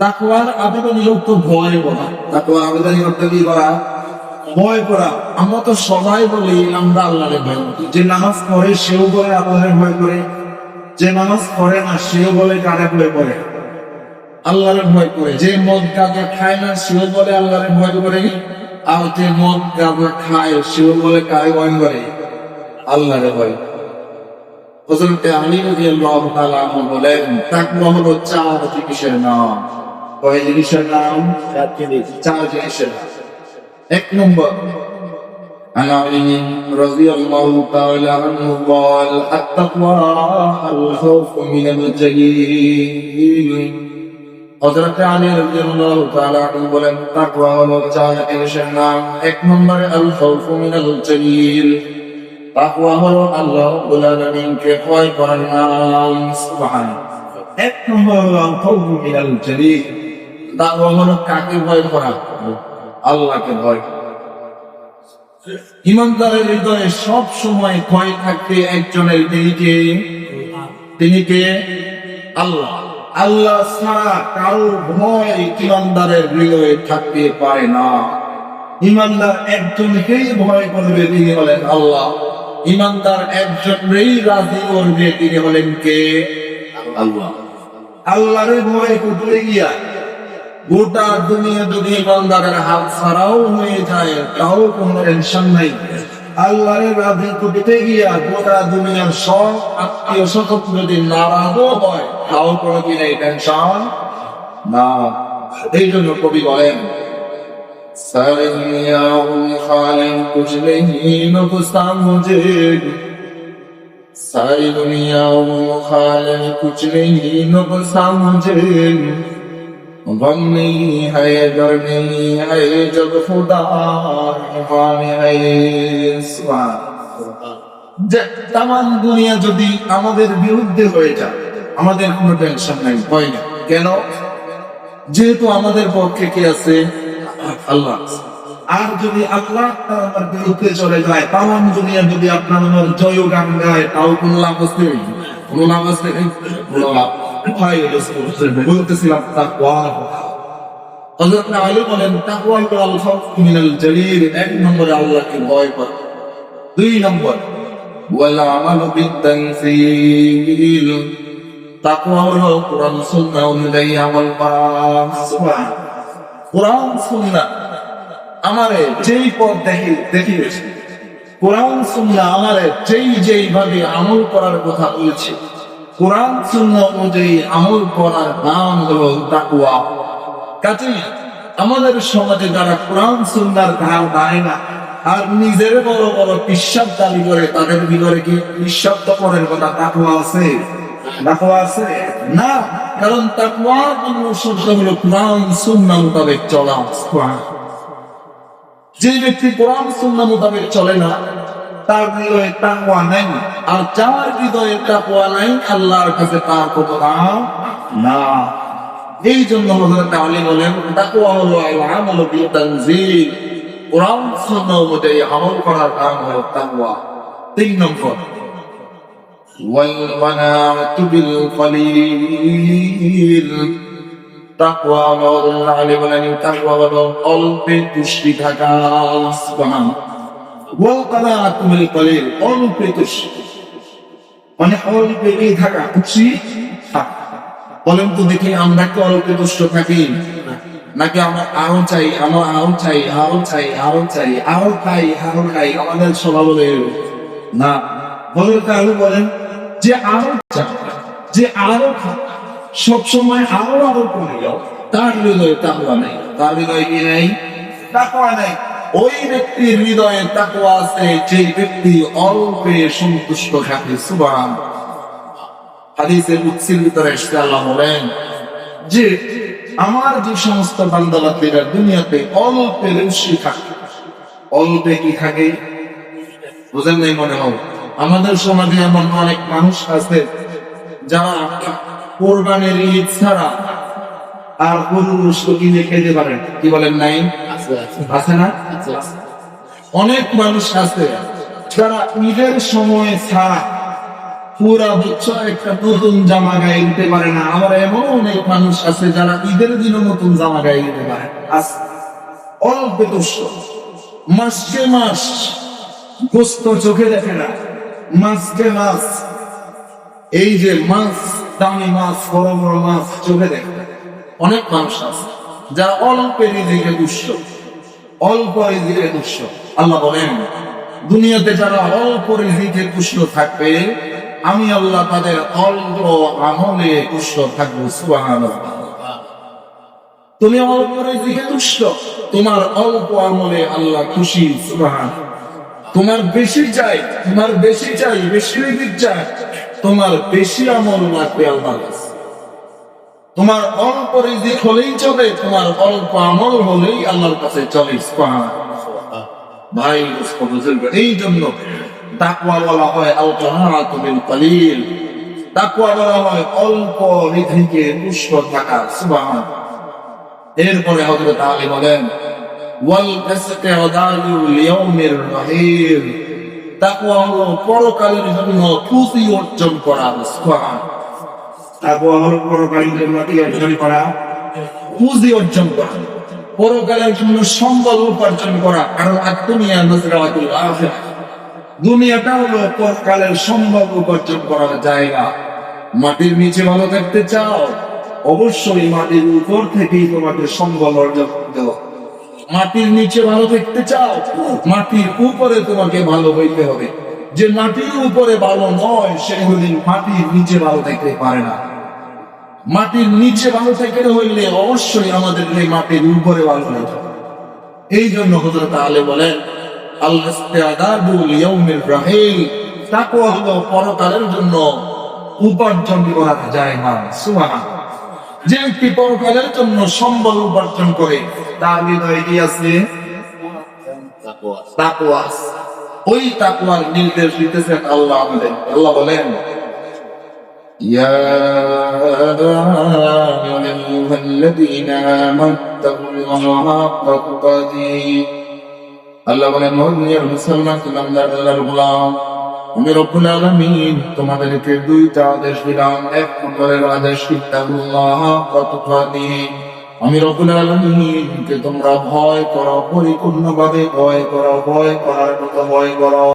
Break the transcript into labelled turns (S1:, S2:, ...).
S1: তাকওয়ার আবেদন তো ভয় করা। তাকওয়ার আবেদন করতে কি করা? ভয় করা। আমরা তো সবাই বলি আমরা আল্লাহরে ভয় করি। যে নামাজ পড়ে সেও বলে আল্লাহরে ভয় করে, যে নামাজ পড়ে না সেও বলে কারে ভয় করে? আল্লাহরে ভয় করে। যে মদ গাঁজা খায় না সেও বলে আল্লাহরে ভয় করে, আর যে মদ গাঁজা খায় সেও বলে কারে ভয় করে? আল্লাহরে ভয়। হযরত আলী রাদিয়াল্লাহু তাআলা আনহু বলেন, তাকওয়া হলো চার জিনিসের নাম। কয় জিনিসের নাম? চার জিনিসের নাম। এক নম্বর, عن علي رضي الله تعالى عنه قال التقوى الخوف من الجليل। হযরত আলী রাদিয়াল্লাহু তাআলা আনহু বলেন, তাকওয়া হলো চার জিনিসের নাম। এক নম্বরে আল খাউফ মিনাল জালিল। তাকওয়া হলো আল্লাহ রাব্বুল আলামিনকে ভয় করার নাম। সুবহানাল্লাহ। এক নম্বর হলো আল খাউফ মিনাল জালিল। তাকওয়া হলো কাকে ভয় করা? আল্লাহকে ভয় করা। ইমানদারের হৃদয়ে সব সময় ভয় থাকবে একজনের, তিনি কে? আল্লাহ। আল্লাহ ছাড়া কারো ভয় ইমানদারের হৃদয়ে থাকতে পারে না। ইমানদার একজনকেই ভয় করবে, তিনি হলেন আল্লাহ। ইমানদার একজনেই রাজি করবে, তিনি হলেন কে? আল্লাহ। আল্লাহরে ভয় করতে গিয়া গোটা দুনিয়া যদি ইমানদারের হাত ছাড়াও হয়ে যায় তাও কোনো টেনশন নাই। আল্লাহরে রাজি করতে গিয়া গোটা দুনিয়ার সব আত্মীয় স্বজন যদি নারাজও হয় তাও কোনো কি নেই, টেনশন না। এই জন্য কবি বলেন, गम नहीं है, डर नहीं है, जब खुदा তাম দুনিয়া যদি আমাদের বিরুদ্ধে হয়ে যায় আমাদের কোনো টেনশন নাই, ভয় নেই। কেন? যেহেতু আমাদের পক্ষে কে আছে? আল্লাহ। আর যদি আল্লাহ আমার বিরুদ্ধে চলে যায়, তাম দুনিয়া যদি আপনার আমার জয় গান গায় তাও কোনো লাভ আছে? কোনো লাভ আছে? কোনো লাভ। বলতেছিলাম তাকওয়া। হযরত আলী বলেন, তাকওয়া হলো আল খাউফ মিনাল জালিল। এক নম্বরে আল্লাহকে ভয় করা। দুই নম্বর, ওয়াল আমালু বিত-তানসিল। তাকওয়া হলো কোরআন সুন্নাহ অনুযায়ী আমল করা। সুবহানাল্লাহ। কোরআন সুন্নাহ আমারে যেই পথ দেখিয়েছে, কোরআন সুন্নাহ আমারে যেই ভাবে আমল করার কথা বলেছে, কোরআন সুন্নাহ অনুযায়ী আমল করার নাম হলো তাকওয়া। কাজেই আমাদের সমাজে যারা কোরআন সুন্নাহর ধার দেয় না আর নিজের বড় বড় পিশাব দাবি করে, তাদের ভিতরে কি পিশাব তপনের কথা তাকওয়া আছে? তাকওয়া আছে না। কারণ তাকওয়ার মূল শব্দ হলো কোরআন সুন্নাহ মোতাবেক চলা। যে ব্যক্তি কোরআন সুন্নাহ মোতাবেক চলে না তার হৃদয়ে তাকওয়া নাই, আর যার হৃদয়ে তাকওয়া নাই আল্লাহর কাছে তার কোনো দাম না। এই জন্য হযরত আলী বলেন, তাকওয়া হলো আল আমালু বিত-তানজিল। কোরআন সুন্নাহ অনুযায়ী আমল করার নাম হলো তাকওয়া। তিন নম্বর, ওয়াল কানাআতু বিল কলিল। তাকওয়া হলো, আলী বলেন, তাকওয়া হলো অল্পে তুষ্টি থাকা। সুবহানাল্লাহ। ওয়াল কানাআতু বিল কলিল, অল্পে তুষ্টি মানে অল্পে থাকা, খুশি থাকা। বলেন তো দেখি, আমরা কি অল্পে তুষ্ট থাকি নাকি আমরা আরো চাই, আমরা আরো চাই, আরো চাই, আরো চাই, আরো খাই, আরো খাই? আমাদের স্বভাব হলো না। বলেন যে আরো চাই, যে আরো খাই, সবসময় আরো আরো করে যাও, তার হৃদয়ে তাকওয়া নাই। তার হৃদয়ে কি নাই? তাকওয়া নাই। ওই ব্যক্তির হৃদয়ে তাকওয়া আছে যে ব্যক্তি অল্পে সন্তুষ্ট থাকে। সুবহানাল্লাহ। হাদিসের কুদসির ভিতরে এসে আল্লাহ বলেন যে আমার যে সমস্ত বান্দাবান্দিরা দুনিয়াতে অল্পে খুশি থাকে, অল্পে কি থাকে বুঝেন নাই মনে হয়? আমাদের সমাজে এমন অনেক মানুষ আছে যারা কোরবানির ঈদ ছাড়া আর পুরুষ কিনে খেতে পারেন। কি বলেন? নাই? আছে না? অনেক মানুষ আছে যারা ঈদের সময় ছাড়া পুরা বছর একটা নতুন জামা গায়ে দিতে পারে না। আবার এমন অনেক মানুষ আছে যারা ঈদের দিনও নতুন জামা গায়ে দিতে পারে। অল্প তুষ্ট, মাসকে মাস গোস্ত চোখে দেখে না, মাছকে মাছ, এই যে মাছ, দামি মাছ, বড় বড় মাছ চোখে দেখে। অনেক মানুষ আছে যারা অল্প রিজিকে দুষ্ট, অল্প রিজিকে দুষ্ট। আল্লাহ বলেন দুনিয়াতে যারা অল্প রিজিকে তুষ্ট থাকবে, আমি আল্লাহ তাদের অল্প আমলে তুষ্ট থাকবো। সুবহানাল্লাহ। তুমি অল্প রিজিকে তুষ্ট, তোমার অল্প আমলে আল্লাহ খুশি। সুবহানাল্লাহ। তোমার বেশি চাই, তোমার বেশি চাই, বেশি রিজিক চাই, তোমার বেশি আমল লাগবে আল্লাহর কাছে। তোমার অল্প রিজিক হলেই চলে, তোমার অল্প আমল হলেই আল্লাহর কাছে চলে। সুবহানাল্লাহ। ভাই বুঝবেন, এই জন্য তাকওয়া বলা হয় আল কানাআতু বিল কলিল, তাকওয়া বলা হয় অল্প রিজিকে তুষ্ট থাকা। সুবহানাল্লাহ। এরপরে হযরত আলী বলেন ওয়াল ইসতি'দাদু লিয়াউমির রাহিল, তাকওয়া হলো পরকালের জন্য পুঁজি অর্জন করা। সুবহানাল্লাহ। তাকওয়া হলো পরকালের জন্য কি অর্জন করা? পুঁজি অর্জন করা, পরকালের জন্য সম্বল উপার্জন করা। কারণ দুনিয়া নজরাতুল আখিরাহ, দুনিয়াটা হলো পরকালের সম্বল উপার্জন করার জায়গা। মাটির নিচে ভালো থাকতে চাও, অবশ্যই মাটির উপর থেকেই তোমাকে সম্বল অর্জন করতে হবে। মাটির নিচে ভালো থাকতে চাও, মাটির উপরে তোমাকে ভালো হইতে হবে। যে মাটির উপরে ভালো নয়, সে কোনদিন মাটির নিচে ভালো থাকতে পারে না। মাটির নিচে ভালো থাকতে হইলে অবশ্যই আমাদের এই মাটির উপরে ভালো হতে হবে। এই জন্য হযরত আলী বলেন আল ইসতি'দাদু লিয়াউমির রাহিল, তাকওয়া হলো পরকালের জন্য উপার্জন করার জায়গা। সুবহানাল্লাহ। যে ব্যক্তি পরকালের জন্য সম্বল উপার্জন করে, তার হৃদয়ে কি আছে? তাকওয়া। ওই তাকওয়ার নির্দেশ দিতেছেন আল্লাহ আমাদের। আল্লাহ বলেন ইয়া আইয়ুহাল্লাযীনা আমানুত্তাকুল্লাহা হাক্কা তুকাতিহি। আল্লাহ বলেন মুমিন মুসলমান ইমানদার গোলাম, আমি রব্বুল আলামিন তোমাদেরকে দুইটা আদেশ দিলাম। এক নম্বরের আদেশ ইত্তাকুল্লাহ হাক্কা তুকাতিহি, আমি রব্বুল আলামিনকে তোমরা ভয় করো, পরিপূর্ণভাবে ভয় করো, ভয় করার মতো ভয় করো।